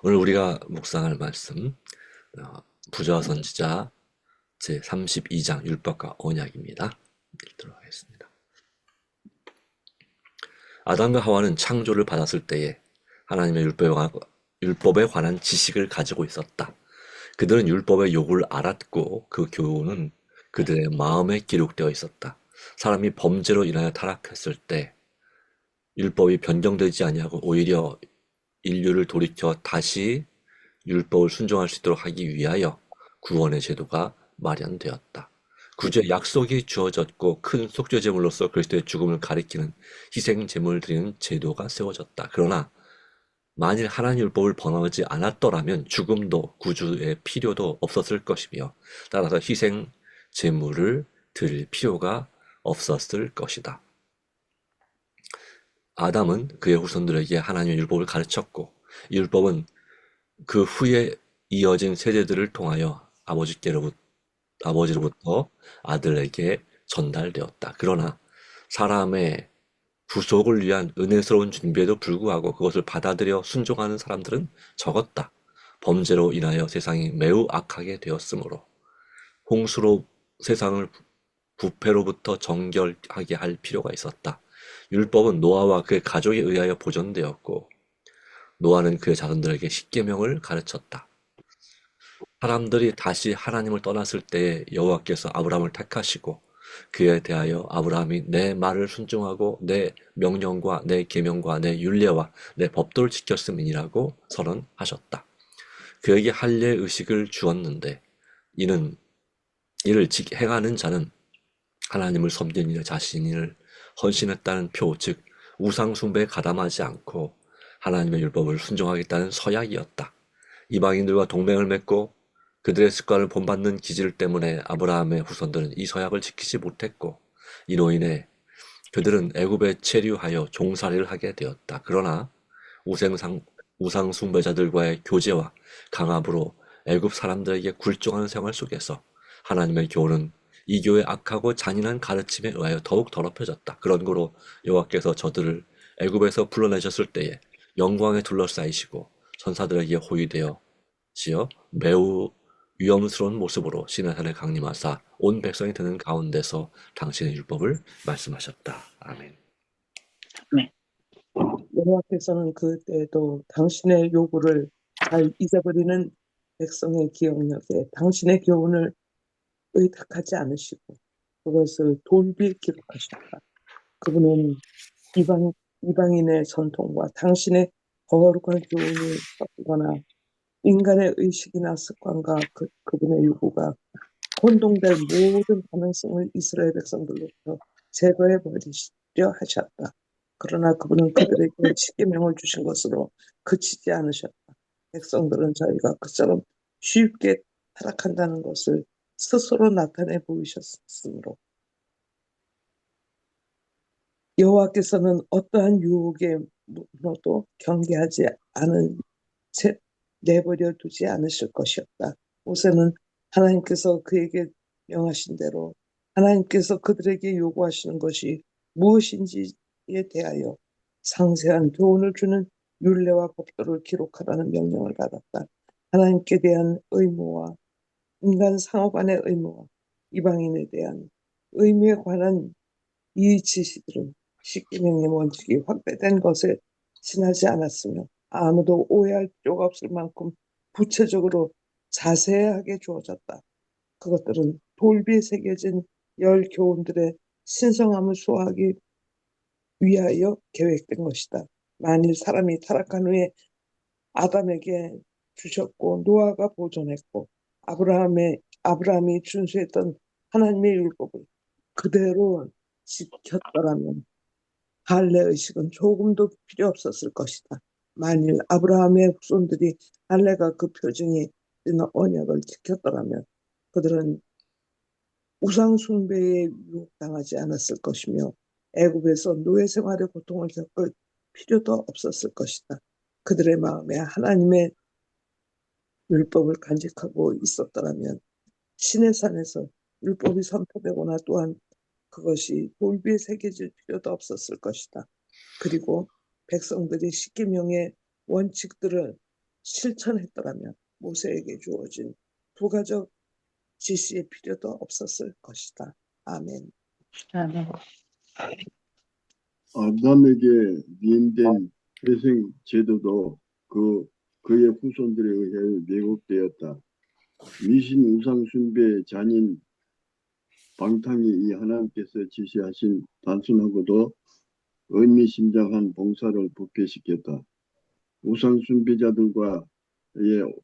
오늘 우리가 묵상할 말씀, 어, 부자 선지자 제 32장 율법과 언약입니다. 읽도록 하겠습니다. 아담과 하와는 창조를 받았을 때에 하나님의 율법에 관한 지식을 가지고 있었다. 그들은 율법의 요구를 알았고 그 교훈은 그들의 마음에 기록되어 있었다. 사람이 범죄로 인하여 타락했을 때 율법이 변경되지 아니하고 오히려 인류를 돌이켜 다시 율법을 순종할 수 있도록 하기 위하여 구원의 제도가 마련되었다. 구주의 약속이 주어졌고 큰 속죄 제물로서 그리스도의 죽음을 가리키는 희생 제물을 드리는 제도가 세워졌다. 그러나 만일 하나님 율법을 범하지 않았더라면 죽음도 구주의 필요도 없었을 것이며 따라서 희생 제물을 드릴 필요가 없었을 것이다. 아담은 그의 후손들에게 하나님의 율법을 가르쳤고 이 율법은 그 후에 이어진 세대들을 통하여 아버지로부터 아들에게 전달되었다. 그러나 사람의 구속을 위한 은혜스러운 준비에도 불구하고 그것을 받아들여 순종하는 사람들은 적었다. 범죄로 인하여 세상이 매우 악하게 되었으므로 홍수로 세상을 부패로부터 정결하게 할 필요가 있었다. 율법은 노아와 그의 가족에 의하여 보존되었고 노아는 그의 자손들에게 십계명을 가르쳤다. 사람들이 다시 하나님을 떠났을 때에 여호와께서 아브라함을 택하시고 그에 대하여 아브라함이 내 말을 순종하고 내 명령과 내 계명과 내 율례와 내 법도를 지켰음이니라고 선언하셨다. 그에게 할례 의식을 주었는데 이는 이를 행하는 자는 하나님을 섬기는 일 자신을 헌신했다는 표, 즉 우상 숭배에 가담하지 않고 하나님의 율법을 순종하겠다는 서약이었다. 이방인들과 동맹을 맺고 그들의 습관을 본받는 기질 때문에 아브라함의 후손들은 이 서약을 지키지 못했고 이로 인해 그들은 애굽에 체류하여 종살이를 하게 되었다. 그러나 우상상, 우상 숭배자들과의 교제와 강압으로 애굽 사람들에게 굴종하는 생활 속에서 하나님의 교훈은 이 교의 악하고 잔인한 가르침에 의하여 더욱 더럽혀졌다. 그런 고로 여호와께서 저들을 애굽에서 불러내셨을 때에 영광에 둘러싸이시고 천사들에게 호위되어 지어 매우 위험스러운 모습으로 시내산에 강림하사 온 백성이 드는 가운데서 당신의 율법을 말씀하셨다. 아멘. 네. 여호와께서는 그때도 당신의 요구를 잘 잊어버리는 백성의 기억력에 당신의 교훈을 의탁하지 않으시고 그것을 돌비 기록하셨다. 그분은 이방인의 전통과 당신의 거룩한 교훈이 섞이거나 인간의 의식이나 습관과 그분의 요구가 혼동될 모든 가능성을 이스라엘 백성들로부터 제거해 버리시려 하셨다. 그러나 그분은 그들에게 십계명을 주신 것으로 그치지 않으셨다. 백성들은 저희가 그처럼 쉽게 타락한다는 것을 스스로 나타내 보이셨으므로 여호와께서는 어떠한 유혹에 물어도 경계하지 않은 채 내버려 두지 않으실 것이었다. 모세는 하나님께서 그에게 명하신 대로 하나님께서 그들에게 요구하시는 것이 무엇인지에 대하여 상세한 교훈을 주는 율례와 법도를 기록하라는 명령을 받았다. 하나님께 대한 의무와 인간 상호 간의 의무와 이방인에 대한 의무에 관한 이 지시들은 십계명의 원칙이 확대된 것에 지나지 않았으며 아무도 오해할 필요가 없을 만큼 구체적으로 자세하게 주어졌다. 그것들은 돌비에 새겨진 열 교훈들의 신성함을 수호하기 위하여 계획된 것이다. 만일 사람이 타락한 후에 아담에게 주셨고 노아가 보존했고 아브라함이 준수했던 하나님의 율법을 그대로 지켰더라면 할례 의식은 조금도 필요 없었을 것이다. 만일 아브라함의 후손들이 할례가 그 표징이 되는 언약을 지켰더라면 그들은 우상 숭배에 유혹당하지 않았을 것이며 애굽에서 노예 생활의 고통을 겪을 필요도 없었을 것이다. 그들의 마음에 하나님의 율법을 간직하고 있었더라면 시내산에서 율법이 선포되거나 또한 그것이 돌비에 새겨질 필요도 없었을 것이다. 그리고 백성들이 십계명의 원칙들을 실천했더라면 모세에게 주어진 부가적 지시의 필요도 없었을 것이다. 아멘. 아멘. 아담에게 위임된 회생 제도도 그의 후손들에 의해 왜곡되었다. 미신 우상 숭배의 잔인 방탕이 이 하나님께서 지시하신 단순하고도 의미심장한 봉사를 부패시켰다. 우상 숭배자들과의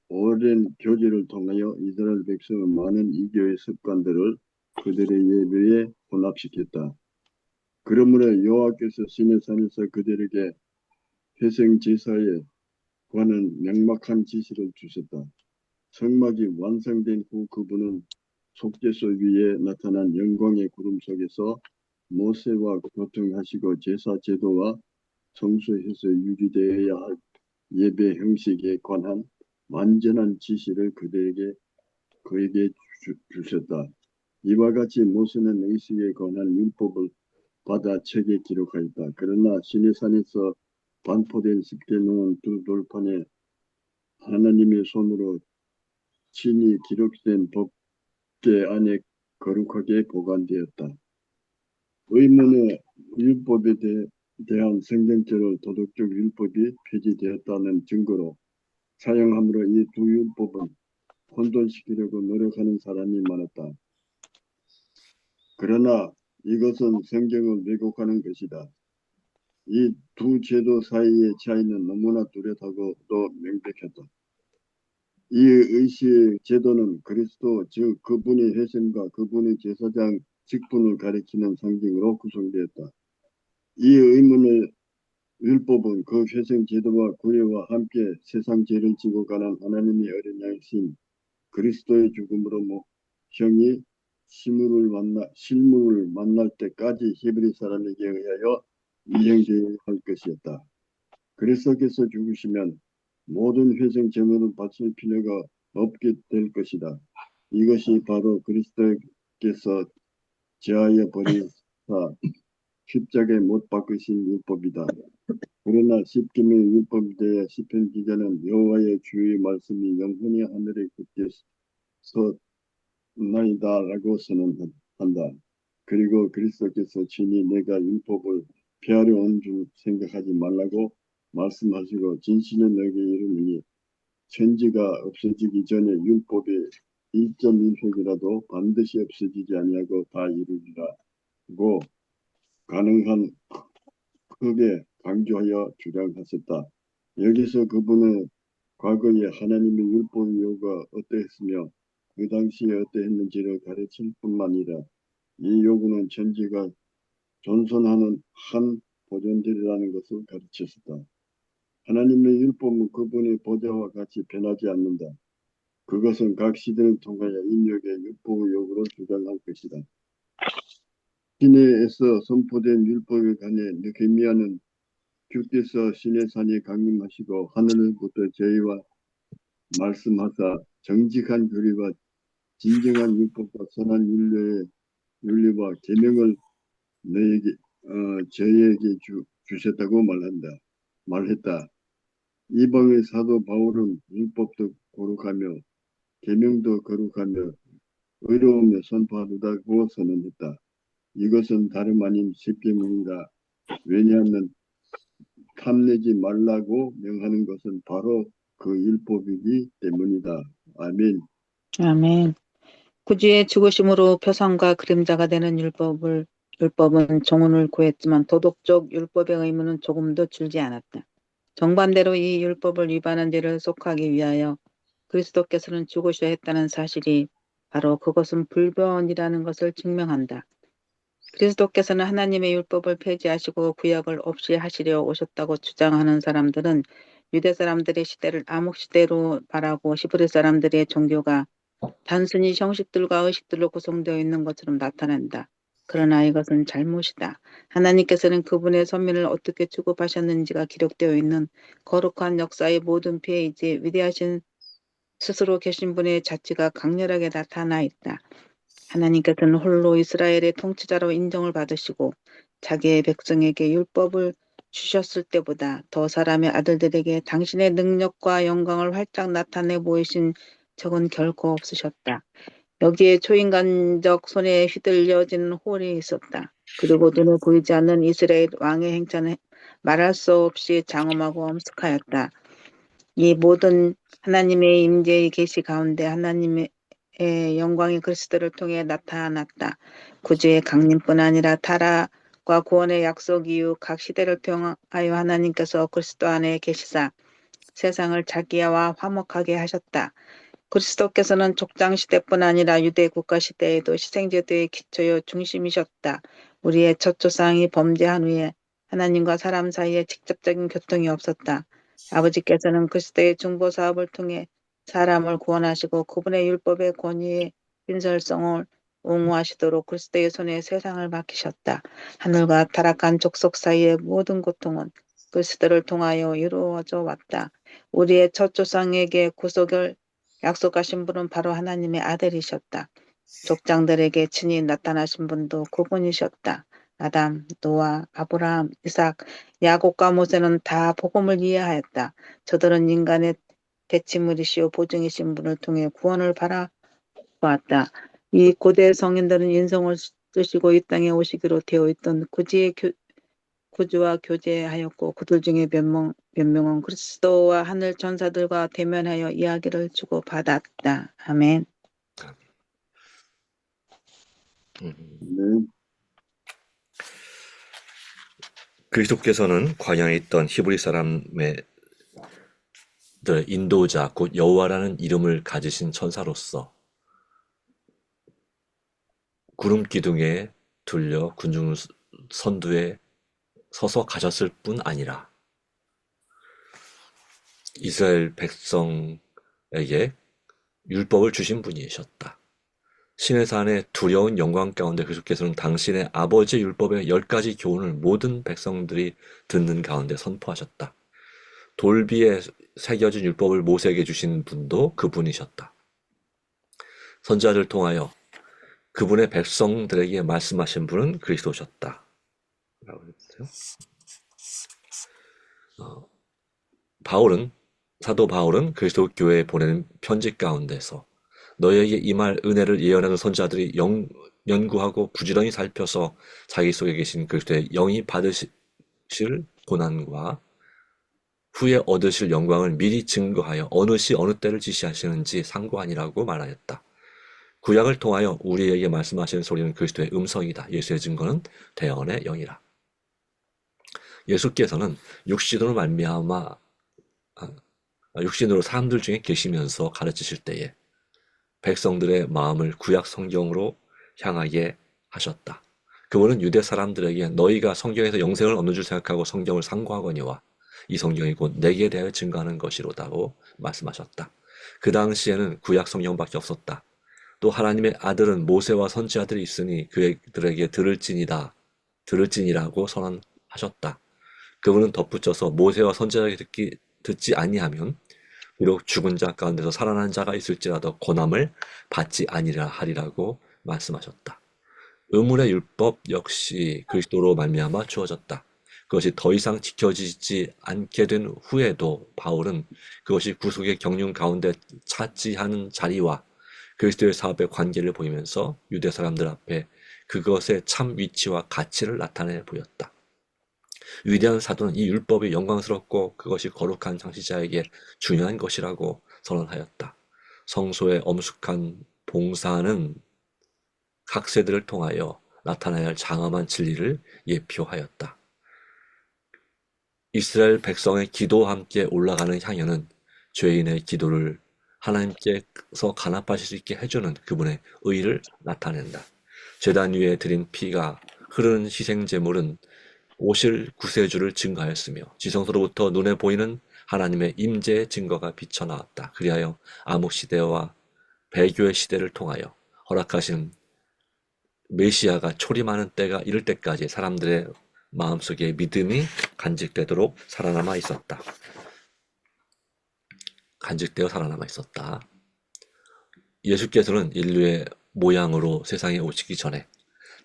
오랜 교제를 통하여 이스라엘 백성은 많은 이교의 습관들을 그들의 예배에 혼합시켰다. 그러므로 여호와께서 시내산에서 그들에게 회생 제사에 관한 명확한 지시를 주셨다. 성막이 완성된 후 그분은 속죄소 위에 나타난 영광의 구름 속에서 모세와 교통하시고 제사 제도와 성소에서 유지되어야 할 예배 형식에 관한 완전한 지시를 그에게 주셨다. 이와 같이 모세는 의식에 관한 율법을 받아 책에 기록하였다. 그러나 시내산에서 반포된 십계명은 두 돌판에 하나님의 손으로 친히 기록된 법궤 안에 거룩하게 보관되었다. 의문의 율법에 대한 성경적으로 도덕적 율법이 폐지되었다는 증거로 사용함으로 이 두 율법은 혼돈시키려고 노력하는 사람이 많았다. 그러나 이것은 성경을 왜곡하는 것이다. 이 두 제도 사이의 차이는 너무나 뚜렷하고도 명백했다. 이 의시의 제도는 그리스도 즉 그분의 회심과 그분의 제사장 직분을 가리키는 상징으로 구성되었다. 이 의문의 율법은 그 회생 제도와 구애와 함께 세상 죄를 지고 가는 하나님의 어린 양이신 그리스도의 죽음으로 형이 실물을 만날 때까지 히브리 사람에게 의하여 이행되어야 할 것이었다. 그리스도께서 죽으시면 모든 회생 제물은 바칠 필요가 없게 될 것이다. 이것이 바로 그리스도께서 제하여 버리사 십자가에 못 박으신 율법이다. 그러나 십계명의 율법에 대해 시편 기자는 여호와의 주의 말씀이 영원히 하늘에 굳게 섰나이다라고 선언한다. 그리고 그리스도께서 친히 내가 율법을 폐하려 온 줄 생각하지 말라고 말씀하시고 진실을 너에게 이르노니 천지가 없어지기 전에 율법의 1.1획이라도 반드시 없어지지 아니하고 다 이루리라고 가능한 크게 강조하여 주장하셨다. 여기서 그분은 과거에 하나님의 율법의 요구가 어떠했으며 그 당시에 어떠했는지를 가르칠 뿐만 아니라 이 요구는 천지가 존속하는 한 보존되리라는 것을 가르쳤다. 하나님의 율법은 그분의 보좌와 같이 변하지 않는다. 그것은 각 시대를 통하여 인력의 율법의 요구를 주장할 것이다. 시내에서 선포된 율법에 관해 느헤미야는 주께서 시내산에 강림하시고 하늘로부터 저희와 말씀하사 정직한 교리와 진정한 율법과 선한 윤리와 계명을 저희에게 주셨다고 말했다. 이방의 사도 바울은 율법도 거룩하며 계명도 거룩하며 의로우며 선포하다고 선언했다. 이것은 다름 아닌 십계명이다. 왜냐하면 탐내지 말라고 명하는 것은 바로 그 율법이기 때문이다. 아멘. 아멘. 구주의 죽으심으로 표상과 그림자가 되는 율법은 종언을 구했지만 도덕적 율법의 의무는 조금도 줄지 않았다. 정반대로 이 율법을 위반한 죄를 속하기 위하여 그리스도께서는 죽으셔야 했다는 사실이 바로 그것은 불변이라는 것을 증명한다. 그리스도께서는 하나님의 율법을 폐지하시고 구약을 없이 하시려 오셨다고 주장하는 사람들은 유대 사람들의 시대를 암흑시대로 말하고 히브리 사람들의 종교가 단순히 형식들과 의식들로 구성되어 있는 것처럼 나타난다. 그러나 이것은 잘못이다. 하나님께서는 그분의 선민을 어떻게 취급하셨는지가 기록되어 있는 거룩한 역사의 모든 페이지에 위대하신 스스로 계신 분의 자치가 강렬하게 나타나 있다. 하나님께서는 홀로 이스라엘의 통치자로 인정을 받으시고 자기의 백성에게 율법을 주셨을 때보다 더 사람의 아들들에게 당신의 능력과 영광을 활짝 나타내 보이신 적은 결코 없으셨다. 여기에 초인간적 손에 휘둘려진 홀이 있었다. 그리고 눈에 보이지 않는 이스라엘 왕의 행차는 말할 수 없이 장엄하고 엄숙하였다. 이 모든 하나님의 임재의 계시 가운데 하나님의 영광이 그리스도를 통해 나타났다. 구주의 강림뿐 아니라 타락과 구원의 약속 이후 각 시대를 통하여 하나님께서 그리스도 안에 계시사 세상을 자기와 화목하게 하셨다. 그리스도께서는 족장 시대뿐 아니라 유대 국가 시대에도 희생제도의 기초요 중심이셨다. 우리의 첫 조상이 범죄한 후에 하나님과 사람 사이에 직접적인 교통이 없었다. 아버지께서는 그리스도의 중보 사업을 통해 사람을 구원하시고 그분의 율법의 권위의 신설성을 옹호하시도록 그리스도의 손에 세상을 맡기셨다. 하늘과 타락한 족속 사이의 모든 고통은 그리스도를 통하여 이루어져 왔다. 우리의 첫 조상에게 구속을 약속하신 분은 바로 하나님의 아들이셨다. 족장들에게 친히 나타나신 분도 그분이셨다. 아담, 노아, 아브라함, 이삭, 야곱과 모세는 다 복음을 이해하였다. 저들은 인간의 대치물이시오 보증이신 분을 통해 구원을 바라보았다. 이 고대 성인들은 인성을 쓰시고 이 땅에 오시기로 되어 있던 구주와 교제하였고 그들 중에 몇 명은 그리스도와 하늘 전사들과 대면하여 이야기를 주고받았다. 아멘. 음. 네. 그리스도께서는 광야에 있던 히브리 사람의 인도자 곧 여호와라는 이름을 가지신 천사로서 구름 기둥에 둘려 군중 선두에 서서 가셨을 뿐 아니라 이스라엘 백성에게 율법을 주신 분이셨다. 시내산의 두려운 영광 가운데 그리스도께서는 당신의 아버지의 율법의 10가지 교훈을 모든 백성들이 듣는 가운데 선포하셨다. 돌비에 새겨진 율법을 모세에게 주신 분도 그분이셨다. 선지자를 통하여 그분의 백성들에게 말씀하신 분은 그리스도셨다. 라고 했어요. 사도 바울은 그리스도 교회에 보내는 편지 가운데서 너희에게 임할 은혜를 예언하는 선지자들이 연구하고 부지런히 살펴서 자기 속에 계신 그리스도의 영이 받으실 고난과 후에 얻으실 영광을 미리 증거하여 어느 시 어느 때를 지시하시는지 상고하니라고 말하였다. 구약을 통하여 우리에게 말씀하시는 소리는 그리스도의 음성이다. 예수의 증거는 대언의 영이라. 예수께서는 육신으로 말미암아 육신으로 사람들 중에 계시면서 가르치실 때에 백성들의 마음을 구약 성경으로 향하게 하셨다. 그분은 유대 사람들에게 너희가 성경에서 영생을 얻는 줄 생각하고 성경을 상고하거니와 이 성경이 곧 내게 대하여 증거하는 것이로다고 말씀하셨다. 그 당시에는 구약 성경밖에 없었다. 또 하나님의 아들은 모세와 선지자들이 있으니 그들에게 들을지니라고 선언하셨다. 그분은 덧붙여서 모세와 선지자에게 듣지 아니하면 비록 죽은 자 가운데서 살아난 자가 있을지라도 고난을 받지 아니라 하리라고 말씀하셨다. 의문의 율법 역시 그리스도로 말미암아 주어졌다. 그것이 더 이상 지켜지지 않게 된 후에도 바울은 그것이 구속의 경륜 가운데 차지하는 자리와 그리스도의 사업의 관계를 보이면서 유대 사람들 앞에 그것의 참 위치와 가치를 나타내 보였다. 위대한 사도는 이 율법이 영광스럽고 그것이 거룩한 창시자에게 중요한 것이라고 선언하였다. 성소의 엄숙한 봉사는 각 세대를 통하여 나타나야 할 장엄한 진리를 예표하였다. 이스라엘 백성의 기도와 함께 올라가는 향연은 죄인의 기도를 하나님께서 간합하실 수 있게 해주는 그분의 의를 나타낸다. 제단 위에 드린 피가 흐르는 희생제물은 오실 구세주를 증거하였으며 지성소로부터 눈에 보이는 하나님의 임재의 증거가 비쳐나왔다. 그리하여 암흑시대와 배교의 시대를 통하여 허락하신 메시아가 초림하는 때가 이를 때까지 사람들의 마음속에 믿음이 간직되도록 살아남아 있었다. 간직되어 살아남아 있었다. 예수께서는 인류의 모양으로 세상에 오시기 전에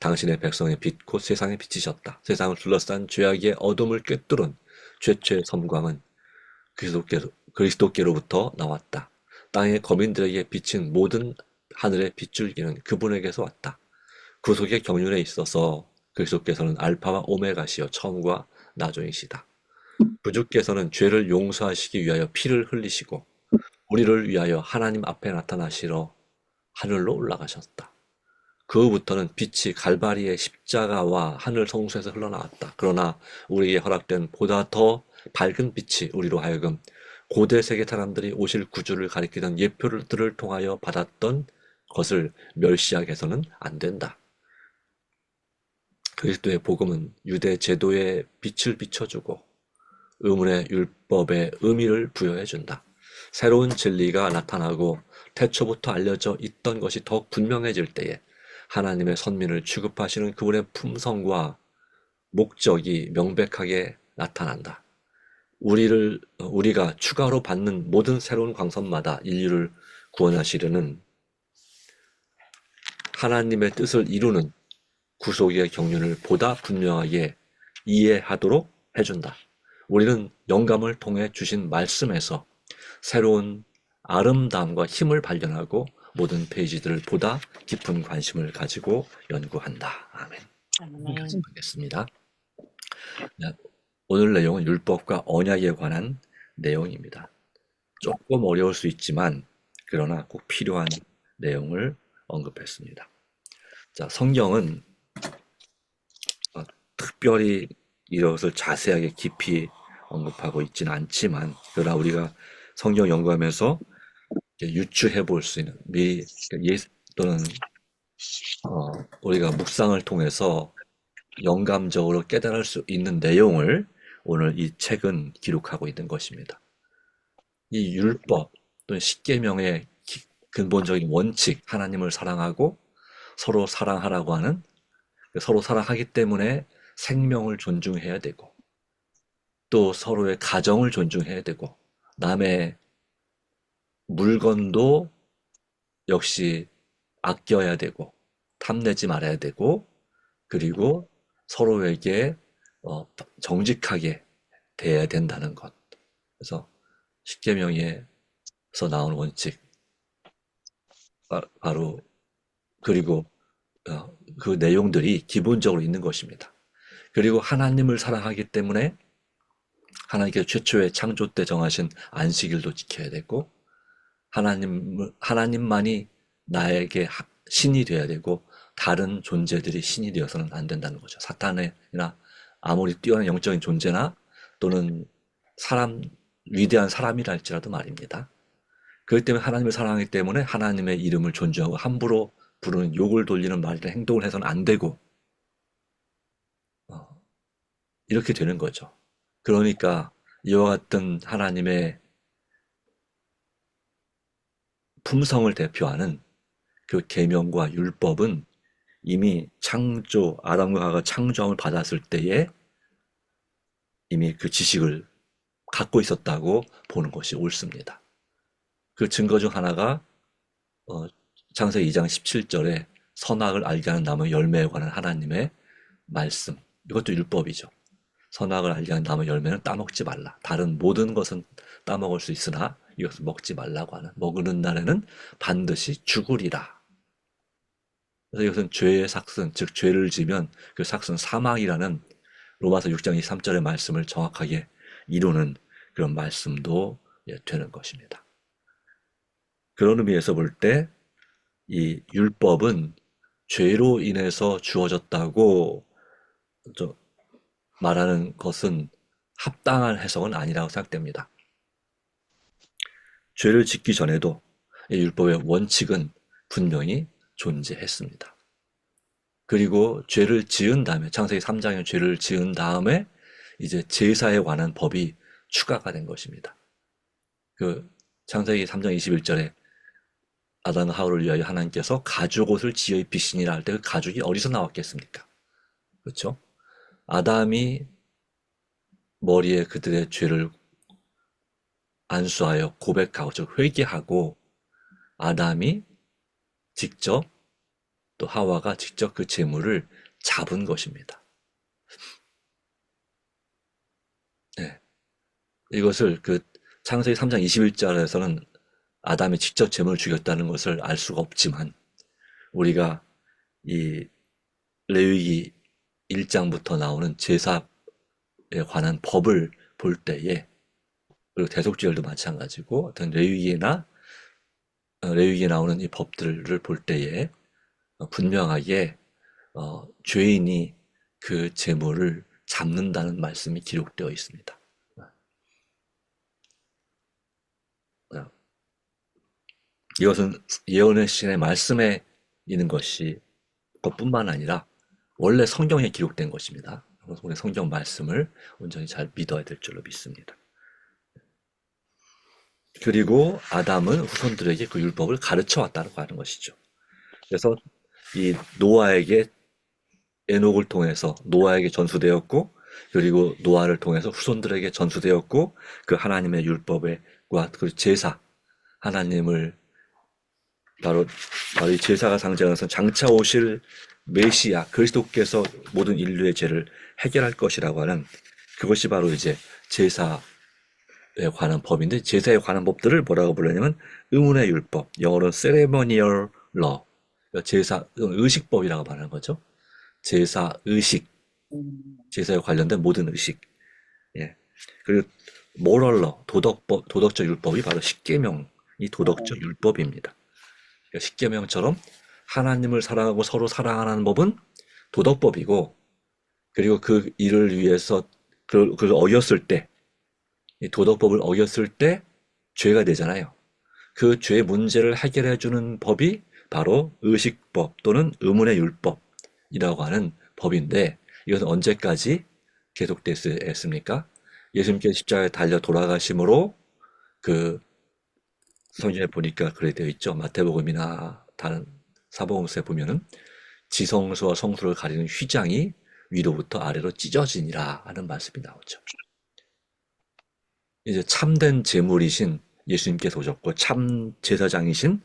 당신의 백성의 빛 곧 세상의 빛이셨다. 세상을 둘러싼 죄악의 어둠을 꿰뚫은 최초의 섬광은 그리스도께로부터 나왔다. 땅의 거민들에게 비친 모든 하늘의 빗줄기는 그분에게서 왔다. 구속의 경륜에 있어서 그리스도께서는 알파와 오메가시여 처음과 나중이시다. 구주께서는 죄를 용서하시기 위하여 피를 흘리시고 우리를 위하여 하나님 앞에 나타나시러 하늘로 올라가셨다. 그 후부터는 빛이 갈바리의 십자가와 하늘 성소에서 흘러나왔다. 그러나 우리에게 허락된 보다 더 밝은 빛이 우리로 하여금 고대 세계 사람들이 오실 구주를 가리키던 예표들을 통하여 받았던 것을 멸시하게 해서는 안 된다. 그리스도의 복음은 유대 제도의 빛을 비춰주고 의문의 율법의 의미를 부여해준다. 새로운 진리가 나타나고 태초부터 알려져 있던 것이 더욱 분명해질 때에 하나님의 선민을 취급하시는 그분의 품성과 목적이 명백하게 나타난다. 우리가 추가로 받는 모든 새로운 광선마다 인류를 구원하시려는 하나님의 뜻을 이루는 구속의 경륜을 보다 분명하게 이해하도록 해준다. 우리는 영감을 통해 주신 말씀에서 새로운 아름다움과 힘을 발견하고 모든 페이지들을 보다 깊은 관심을 가지고 연구한다. 아멘. 하겠습니다. 오늘 내용은 율법과 언약에 관한 내용입니다. 조금 어려울 수 있지만 그러나 꼭 필요한 내용을 언급했습니다. 자, 성경은 특별히 이것을 자세하게 깊이 언급하고 있지는 않지만 그러나 우리가 성경 연구하면서 유추해 볼 수 있는 미리 또는 우리가 묵상을 통해서 영감적으로 깨달을 수 있는 내용을 오늘 이 책은 기록하고 있는 것입니다. 이 율법 또는 십계명의 근본적인 원칙, 하나님을 사랑하고 서로 사랑하라고 하는, 서로 사랑하기 때문에 생명을 존중해야 되고 또 서로의 가정을 존중해야 되고 남의 물건도 역시 아껴야 되고 탐내지 말아야 되고 그리고 서로에게 정직하게 대해야 된다는 것. 그래서 십계명에서 나온 원칙 바로 그리고 그 내용들이 기본적으로 있는 것입니다. 그리고 하나님을 사랑하기 때문에 하나님께서 최초의 창조 때 정하신 안식일도 지켜야 되고 하나님만이 나에게 신이 되어야 되고 다른 존재들이 신이 되어서는 안 된다는 거죠. 사탄이나 아무리 뛰어난 영적인 존재나 또는 위대한 사람이라 할지라도 말입니다. 그렇기 때문에 하나님을 사랑하기 때문에 하나님의 이름을 존중하고 함부로 부르는 욕을 돌리는 말이나 행동을 해서는 안 되고 이렇게 되는 거죠. 그러니까 이와 같은 하나님의 품성을 대표하는 그 계명과 율법은 이미 아담과 하와가 창조함을 받았을 때에 이미 그 지식을 갖고 있었다고 보는 것이 옳습니다. 그 증거 중 하나가 창세기 2장 17절에 선악을 알게 하는 나무 열매에 관한 하나님의 말씀. 이것도 율법이죠. 선악을 알게 하는 나무 열매는 따먹지 말라. 다른 모든 것은 따먹을 수 있으나 이것을 먹지 말라고 하는, 먹는 날에는 반드시 죽으리라. 그래서 이것은 죄의 삭슨, 즉 죄를 지면 그 삭슨 사망이라는 로마서 6장 23절의 말씀을 정확하게 이루는 그런 말씀도 되는 것입니다. 그런 의미에서 볼 때 이 율법은 죄로 인해서 주어졌다고 말하는 것은 합당한 해석은 아니라고 생각됩니다. 죄를 짓기 전에도 이 율법의 원칙은 분명히 존재했습니다. 그리고 죄를 지은 다음에 창세기 3장에 죄를 지은 다음에 이제 제사에 관한 법이 추가가 된 것입니다. 그 창세기 3장 21절에 아담과 하와를 위하여 하나님께서 가죽옷을 지어 입히시니라 할 때 그 가죽이 어디서 나왔겠습니까? 그렇죠? 아담이 머리에 그들의 죄를 안수하여 고백하고 즉 회개하고 아담이 직접 또 하와가 직접 그 재물을 잡은 것입니다. 네. 이것을 그 창세기 3장 21절에서는 아담이 직접 재물을 죽였다는 것을 알 수가 없지만, 우리가 이 레위기 1장부터 나오는 제사에 관한 법을 볼 때에, 그리고 대속죄율도 마찬가지고 어떤 레위기에 나오는 이 법들을 볼 때에 분명하게 죄인이 그 재물을 잡는다는 말씀이 기록되어 있습니다. 이것은 예언의 신의 말씀에 있는 것뿐만 아니라 원래 성경에 기록된 것입니다. 그래서 우리 성경 말씀을 온전히 잘 믿어야 될 줄로 믿습니다. 그리고 아담은 후손들에게 그 율법을 가르쳐 왔다고 하는 것이죠. 그래서 이 노아에게, 에녹을 통해서 노아에게 전수되었고, 그리고 노아를 통해서 후손들에게 전수되었고, 그 하나님의 율법과 그 제사, 하나님을 바로 이 제사가 상징하는 장차 오실 메시아 그리스도께서 모든 인류의 죄를 해결할 것이라고 하는, 그것이 바로 이제 제사에 관한 법인데, 제사에 관한 법들을 뭐라고 부르냐면 의문의 율법, 영어로는 ceremonial law, 제사 의식법이라고 말하는 거죠. 제사 의식, 제사에 관련된 모든 의식. 예. 그리고 moral law, 도덕적 율법이 바로 십계명이 도덕적 율법입니다. 십계명처럼 하나님을 사랑하고 서로 사랑하는 법은 도덕법이고, 그리고 그 일을 위해서 그걸 어겼을 때, 이 도덕법을 어겼을 때 죄가 되잖아요. 그 죄 문제를 해결해 주는 법이 바로 의식법 또는 의문의 율법이라고 하는 법인데, 이것은 언제까지 계속됐습니까? 예수님께서 십자가에 달려 돌아가심으로, 그 성경에 보니까 그래 되어 있죠. 마태복음이나 다른 사복음서에 보면은 지성소와 성소를 가리는 휘장이 위로부터 아래로 찢어지니라 하는 말씀이 나오죠. 이제 참된 제물이신 예수님께서 오셨고, 참 제사장이신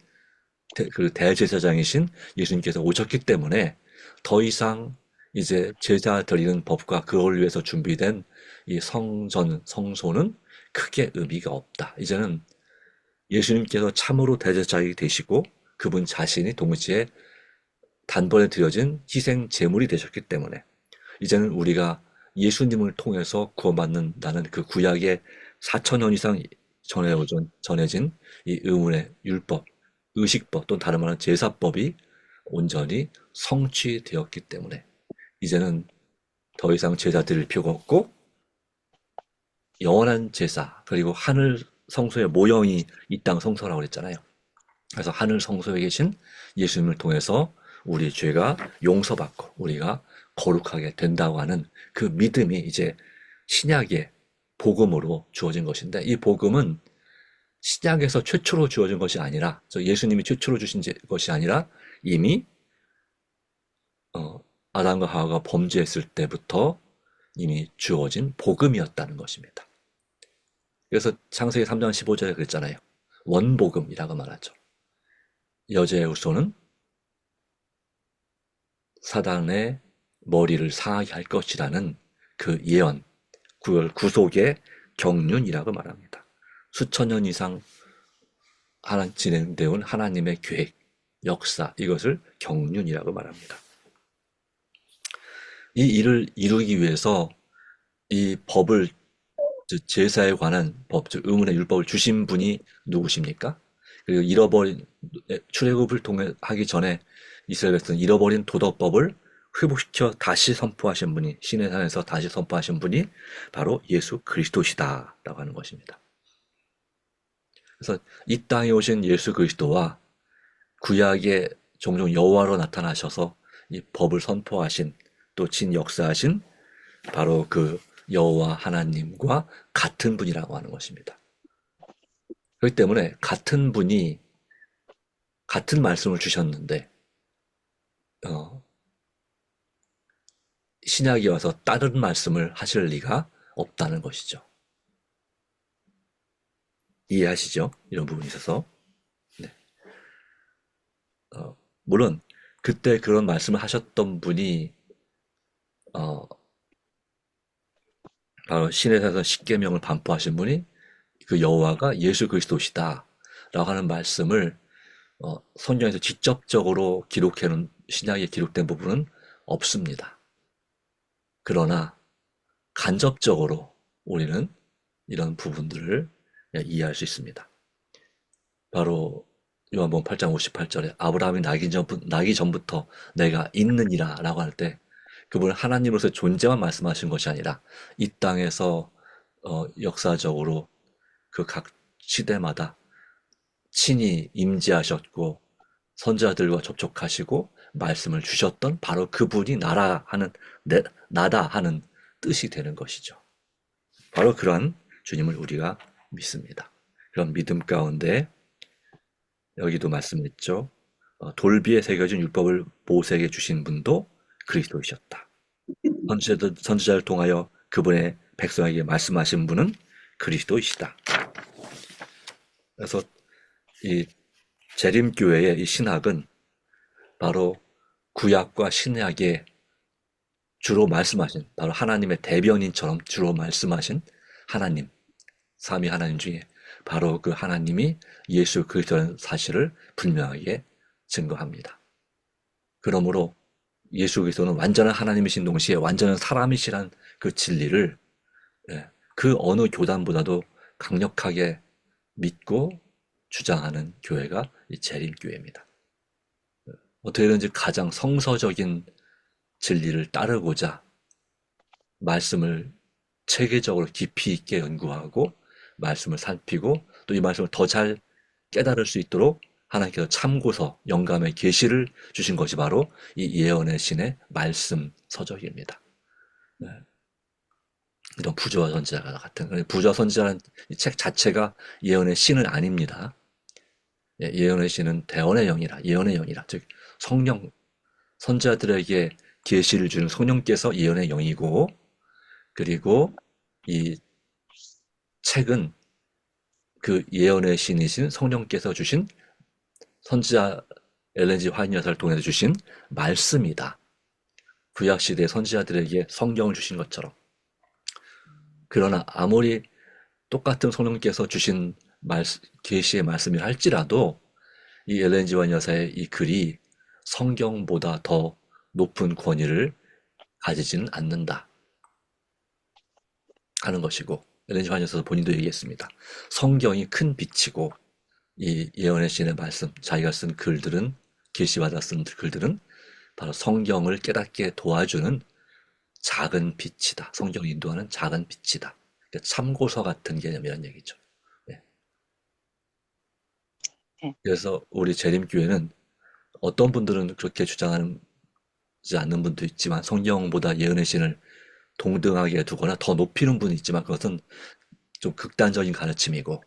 그 대제사장이신 예수님께서 오셨기 때문에 더 이상 이제 제사 드리는 법과 그걸 위해서 준비된 이 성전, 성소는 크게 의미가 없다. 이제는 예수님께서 참으로 대제사장이 되시고 그분 자신이 동시에 단번에 드려진 희생 제물이 되셨기 때문에 이제는 우리가 예수님을 통해서 구원받는다는 그 구약의 4,000년 이상 전해진 이 의문의 율법, 의식법 또는 다른 말은 제사법이 온전히 성취되었기 때문에 이제는 더 이상 제사 드릴 필요가 없고, 영원한 제사, 그리고 하늘 성소의 모형이 이 땅 성소라고 그랬잖아요. 그래서 하늘 성소에 계신 예수님을 통해서 우리 죄가 용서받고 우리가 거룩하게 된다고 하는 그 믿음이 이제 신약의 복음으로 주어진 것인데, 이 복음은 신약에서 최초로 주어진 것이 아니라, 예수님이 최초로 주신 것이 아니라 이미 아담과 하와가 범죄했을 때부터 이미 주어진 복음이었다는 것입니다. 그래서 창세기 3장 15절에 그랬잖아요. 원복음이라고 말하죠. 여자의 후손은 사단의 머리를 상하게 할 것이라는 그 예언, 그걸 구속의 경륜이라고 말합니다. 수천 년 이상 진행되어 온 하나님의 계획, 역사, 이것을 경륜이라고 말합니다. 이 일을 이루기 위해서 이 법을, 제사에 관한 법, 즉 의문의 율법을 주신 분이 누구십니까? 그리고 출애굽을 통해 하기 전에 이스라엘 백성은 잃어버린 도덕법을 회복시켜 다시 선포하신 분이, 시내 산에서 다시 선포하신 분이 바로 예수 그리스도시다라고 하는 것입니다. 그래서 이 땅에 오신 예수 그리스도와 구약에 종종 여호와로 나타나셔서 이 법을 선포하신, 또 역사하신 바로 그 여호와 하나님과 같은 분이라고 하는 것입니다. 그렇기 때문에 같은 분이 같은 말씀을 주셨는데 신약이 와서 다른 말씀을 하실 리가 없다는 것이죠. 이해하시죠? 이런 부분이 있어서. 네. 물론 그때 그런 말씀을 하셨던 분이 어, 바로 시내에서 십계명을 반포하신 분이 그 여호와가 예수 그리스도시다 라고 하는 말씀을 성경에서 직접적으로 기록해놓은 신약에 기록된 부분은 없습니다. 그러나 간접적으로 우리는 이런 부분들을 이해할 수 있습니다. 바로 요한복음 8장 58절에 아브라함이 나기 전부터 내가 있느니라 라고 할 때 그분은 하나님으로서의 존재만 말씀하신 것이 아니라 이 땅에서 역사적으로 그 각 시대마다 친히 임재하셨고 선지자들과 접촉하시고 말씀을 주셨던 바로 그분이 나다 하는 뜻이 되는 것이죠. 바로 그러한 주님을 우리가 믿습니다. 그런 믿음 가운데 여기도 말씀했죠. 돌비에 새겨진 율법을 모세에게 주신 분도 그리스도이셨다. 선지자를 통하여 그분의 백성에게 말씀하신 분은 그리스도이시다. 그래서 이 재림교회의 이 신학은 바로 구약과 신약에 주로 말씀하신 바로 하나님의 대변인처럼 주로 말씀하신 하나님, 삼위 하나님 중에 바로 그 하나님이 예수 그리스도라는 사실을 분명하게 증거합니다. 그러므로 예수 그리스도는 완전한 하나님이신 동시에 완전한 사람이시란 그 진리를 그 어느 교단보다도 강력하게 믿고 주장하는 교회가 이 재림교회입니다. 어떻게든지 가장 성서적인 진리를 따르고자 말씀을 체계적으로 깊이 있게 연구하고 말씀을 살피고 또 이 말씀을 더 잘 깨달을 수 있도록 하나님께서 참고서, 영감의 계시를 주신 것이 바로 이 예언의 신의 말씀 서적입니다. 이런 부조와 선지자 같은 부조와 선지자라는 이 책 자체가 예언의 신은 아닙니다. 예언의 신은 대언의 영이라, 예언의 영이라, 즉 성령, 선지자들에게 계시를 주는 성령께서 예언의 영이고, 그리고 이 책은 그 예언의 신이신 성령께서 주신 선지자 엘렌 G 화이트 여사를 통해서 주신 말씀이다. 구약시대 선지자들에게 성경을 주신 것처럼. 그러나 아무리 똑같은 성령께서 주신 계시의 말씀이라 할지라도 이 엘렌 G 화이트 여사의 이 글이 성경보다 더 높은 권위를 가지지는 않는다 하는 것이고, 엘렌 G 화이트 여사 본인도 얘기했습니다. 성경이 큰 빛이고 이 예언의 신의 말씀, 자기가 쓴 글들은, 계시받아 쓴 글들은 바로 성경을 깨닫게 도와주는 작은 빛이다. 성경을 인도하는 작은 빛이다. 그러니까 참고서 같은 개념이라는 얘기죠. 네. 그래서 우리 재림교회는 어떤 분들은 그렇게 주장하지 않는 분도 있지만 성경보다 예언의 신을 동등하게 두거나 더 높이는 분이 있지만 그것은 좀 극단적인 가르침이고,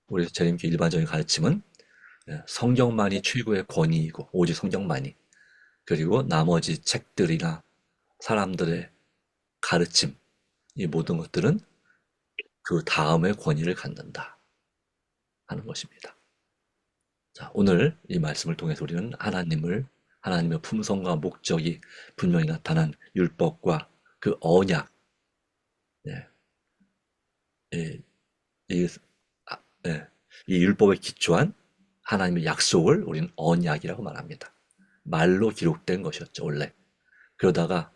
우리 재림교회 일반적인 가르침은 성경만이 최고의 권위이고 오직 성경만이, 그리고 나머지 책들이나 사람들의 가르침, 이 모든 것들은 그 다음의 권위를 갖는다 하는 것입니다. 자, 오늘 이 말씀을 통해서 우리는 하나님의 품성과 목적이 분명히 나타난 율법과 그 언약, 이 율법에 기초한 하나님의 약속을 우리는 언약이라고 말합니다. 말로 기록된 것이었죠, 원래. 그러다가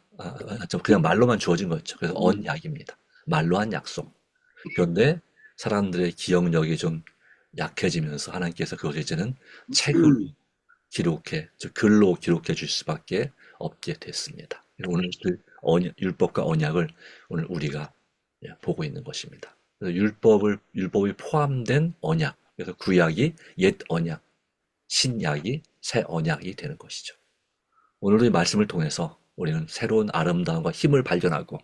그냥 말로만 주어진 거였죠. 그래서 언약입니다. 말로 한 약속. 그런데 사람들의 기억력이 좀 약해지면서 하나님께서 그것을 이제는 책으로 글로 기록해 주실 수밖에 없게 됐습니다. 오늘 그 율법과 언약을 오늘 우리가 보고 있는 것입니다. 그래서 율법이 포함된 언약, 그래서 구약이 옛 언약, 신약이 새 언약이 되는 것이죠. 오늘도 이 말씀을 통해서 우리는 새로운 아름다움과 힘을 발견하고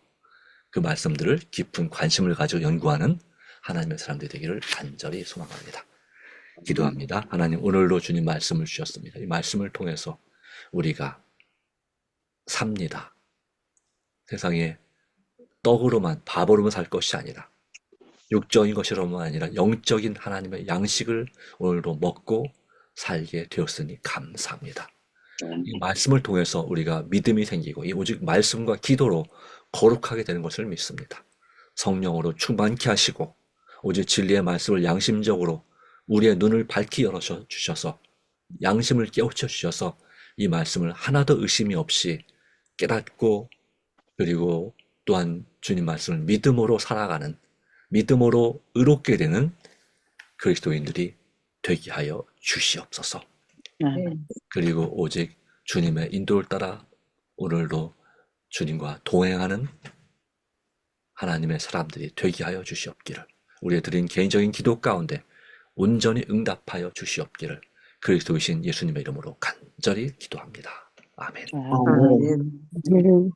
그 말씀들을 깊은 관심을 가지고 연구하는 하나님의 사람들이 되기를 간절히 소망합니다. 기도합니다. 하나님, 오늘도 주님 말씀을 주셨습니다. 이 말씀을 통해서 우리가 삽니다. 세상에 떡으로만, 밥으로만 살 것이 아니라 육적인 것이로만 아니라 영적인 하나님의 양식을 오늘도 먹고 살게 되었으니 감사합니다. 이 말씀을 통해서 우리가 믿음이 생기고 이 오직 말씀과 기도로 거룩하게 되는 것을 믿습니다. 성령으로 충만케 하시고 오직 진리의 말씀을 양심적으로 우리의 눈을 밝히 열어 주셔서 양심을 깨우쳐 주셔서 이 말씀을 하나도 의심이 없이 깨닫고 그리고 또한 주님 말씀을 믿음으로 살아가는 믿음으로 의롭게 되는 그리스도인들이 되게 하여 주시옵소서. 아멘. 그리고 오직 주님의 인도를 따라 오늘도 주님과 동행하는 하나님의 사람들이 되게 하여 주시옵기를 우리의 드린 개인적인 기도 가운데 온전히 응답하여 주시옵기를 그리스도이신 예수님의 이름으로 간절히 기도합니다. 아멘. 아멘. 아멘.